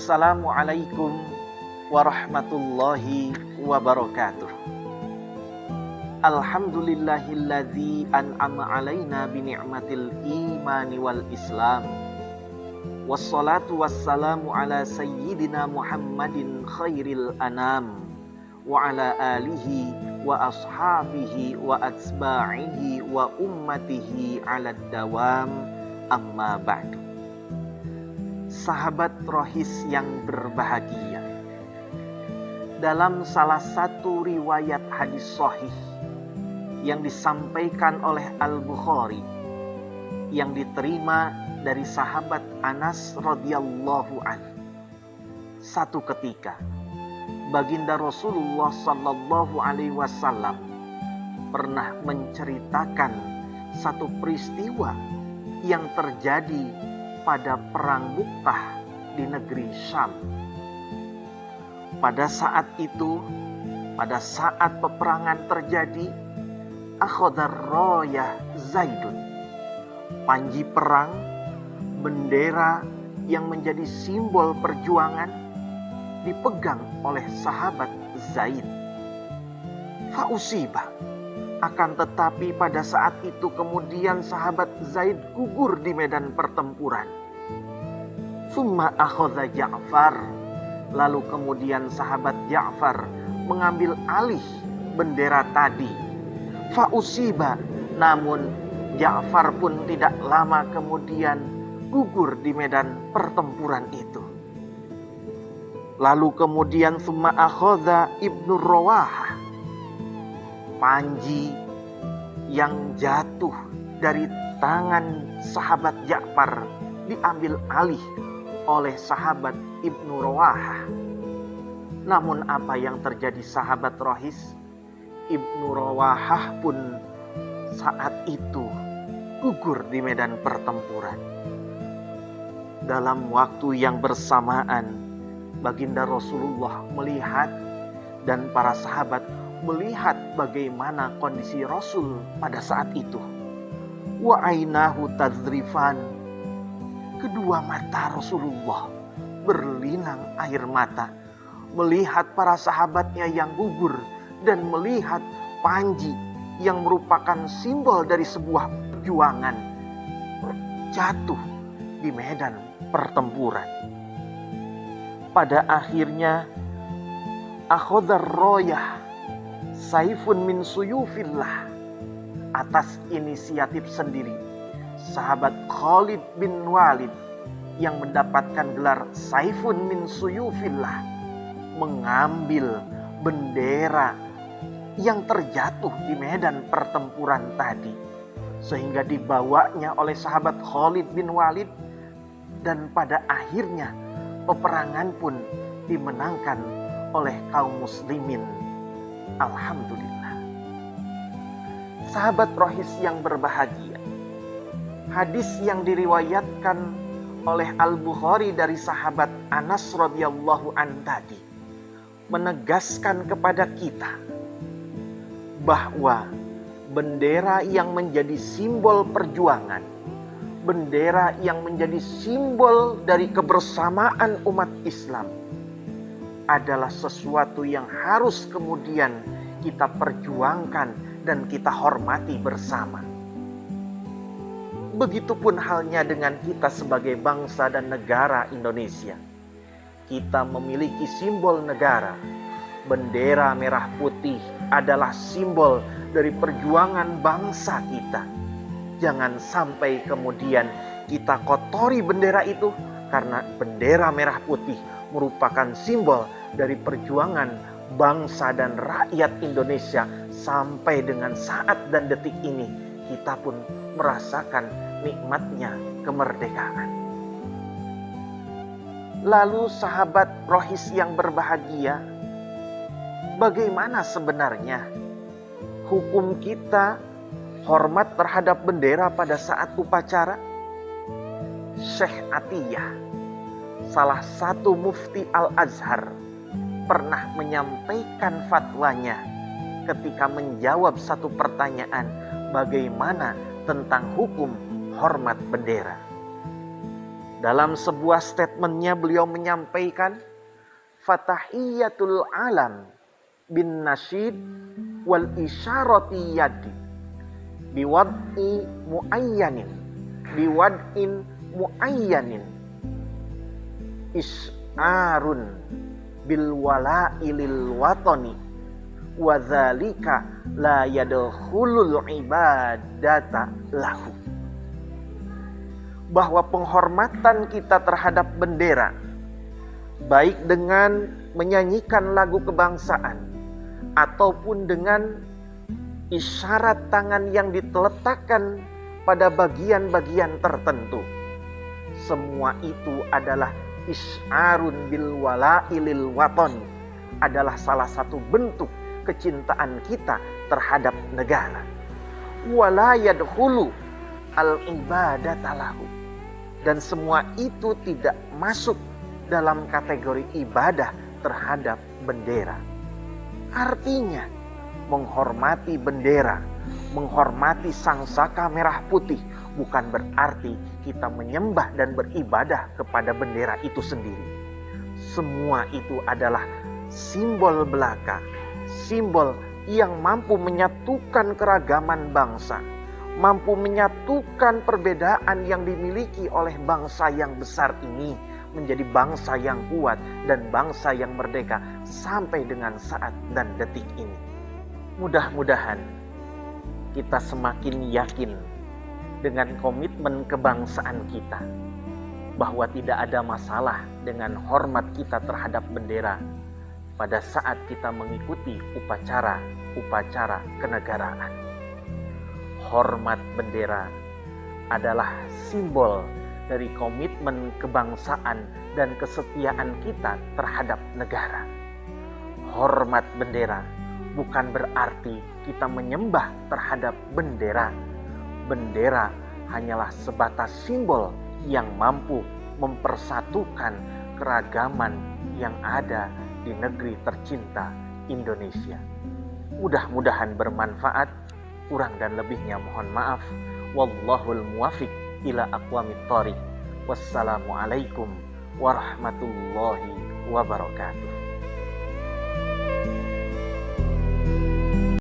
Assalamualaikum warahmatullahi wabarakatuh. Alhamdulillahilladzi an'ama alaina bini'matil imani wal islam. Wassalatu wassalamu ala sayyidina Muhammadin khairil anam wa ala alihi wa ashabihi wa atsba'ihi wa ummatihi ala dawam, amma ba'du. Sahabat rohis yang berbahagia, dalam salah satu riwayat hadis sahih yang disampaikan oleh Al-Bukhari, yang diterima dari sahabat Anas radhiyallahu anhu, satu ketika baginda Rasulullah sallallahu alaihi wasallam pernah menceritakan satu peristiwa yang terjadi pada perang Mu'tah di negeri Syam. Pada saat itu, pada saat peperangan terjadi, akhadhar rayah Zaidun, panji perang, bendera yang menjadi simbol perjuangan, dipegang oleh sahabat Zaid. Fa'usiba, akan tetapi pada saat itu kemudian sahabat Zaid gugur di medan pertempuran. Tsumma akhadha Ja'far, lalu kemudian sahabat Ja'far mengambil alih bendera tadi. Fa'usiba, namun Ja'far pun tidak lama kemudian gugur di medan pertempuran itu. Lalu kemudian tsumma akhadha Ibnu Rawahah, panji yang jatuh dari tangan sahabat Ja'far diambil alih oleh sahabat Ibnu Rawahah. Namun apa yang terjadi sahabat rohis? Ibnu Rawahah pun saat itu gugur di medan pertempuran. Dalam waktu yang bersamaan, baginda Rasulullah melihat dan para sahabat melihat bagaimana kondisi Rasul pada saat itu. Wa ainahu tadzrifan, kedua mata Rasulullah berlinang air mata melihat para sahabatnya yang gugur dan melihat panji yang merupakan simbol dari sebuah perjuangan jatuh di medan pertempuran. Pada akhirnya akhadhar rayah saifun min suyufillah, atas inisiatif sendiri sahabat Khalid bin Walid yang mendapatkan gelar saifun min suyufillah mengambil bendera yang terjatuh di medan pertempuran tadi, sehingga dibawanya oleh sahabat Khalid bin Walid, dan pada akhirnya peperangan pun dimenangkan oleh kaum muslimin. Alhamdulillah. Sahabat rohis yang berbahagia, hadis yang diriwayatkan oleh Al-Bukhari dari sahabat Anas radhiyallahu an tadi menegaskan kepada kita bahwa bendera yang menjadi simbol perjuangan, bendera yang menjadi simbol dari kebersamaan umat Islam adalah sesuatu yang harus kemudian kita perjuangkan dan kita hormati bersama. Begitupun halnya dengan kita sebagai bangsa dan negara Indonesia. Kita memiliki simbol negara. Bendera merah putih adalah simbol dari perjuangan bangsa kita. Jangan sampai kemudian kita kotori bendera itu, karena bendera merah putih merupakan simbol dari perjuangan bangsa dan rakyat Indonesia sampai dengan saat dan detik ini kita pun merasakan nikmatnya kemerdekaan. Lalu sahabat rohis yang berbahagia, bagaimana sebenarnya hukum kita hormat terhadap bendera pada saat upacara? Syekh Atiyah, salah satu mufti Al-Azhar, pernah menyampaikan fatwanya ketika menjawab satu pertanyaan bagaimana tentang hukum hormat bendera. Dalam sebuah statementnya beliau menyampaikan, Fatahiyatul alam bin nasyid wal isyarati yadi biwad'i muayyanin biwad'in muayyanin is'arun bil wala'i lil watani wa dzalika la yadkhulul ibadata lahu. Bahwa penghormatan kita terhadap bendera, baik dengan menyanyikan lagu kebangsaan ataupun dengan isyarat tangan yang diletakkan pada bagian-bagian tertentu, semua itu adalah isyarun bil wala'i lil watani, adalah salah satu bentuk kecintaan kita terhadap negara. Wala yadkhulu al ibadata lahu, dan semua itu tidak masuk dalam kategori ibadah terhadap bendera. Artinya, menghormati bendera, menghormati sangsaka merah putih bukan berarti kita menyembah dan beribadah kepada bendera itu sendiri. Semua itu adalah simbol belaka, simbol yang mampu menyatukan keragaman bangsa, mampu menyatukan perbedaan yang dimiliki oleh bangsa yang besar ini menjadi bangsa yang kuat dan bangsa yang merdeka sampai dengan saat dan detik ini. Mudah-mudahan kita semakin yakin dengan komitmen kebangsaan kita bahwa tidak ada masalah dengan hormat kita terhadap bendera pada saat kita mengikuti upacara kenegaraan. Hormat bendera adalah simbol dari komitmen kebangsaan dan kesetiaan kita terhadap negara. Hormat bendera bukan berarti kita menyembah terhadap bendera. Bendera hanyalah sebatas simbol yang mampu mempersatukan keragaman yang ada di negeri tercinta Indonesia. Mudah-mudahan bermanfaat. Kurang dan lebihnya mohon maaf. Wallahul muwafiq ila aqwamit thoriq. Wassalamualaikum warahmatullahi wabarakatuh.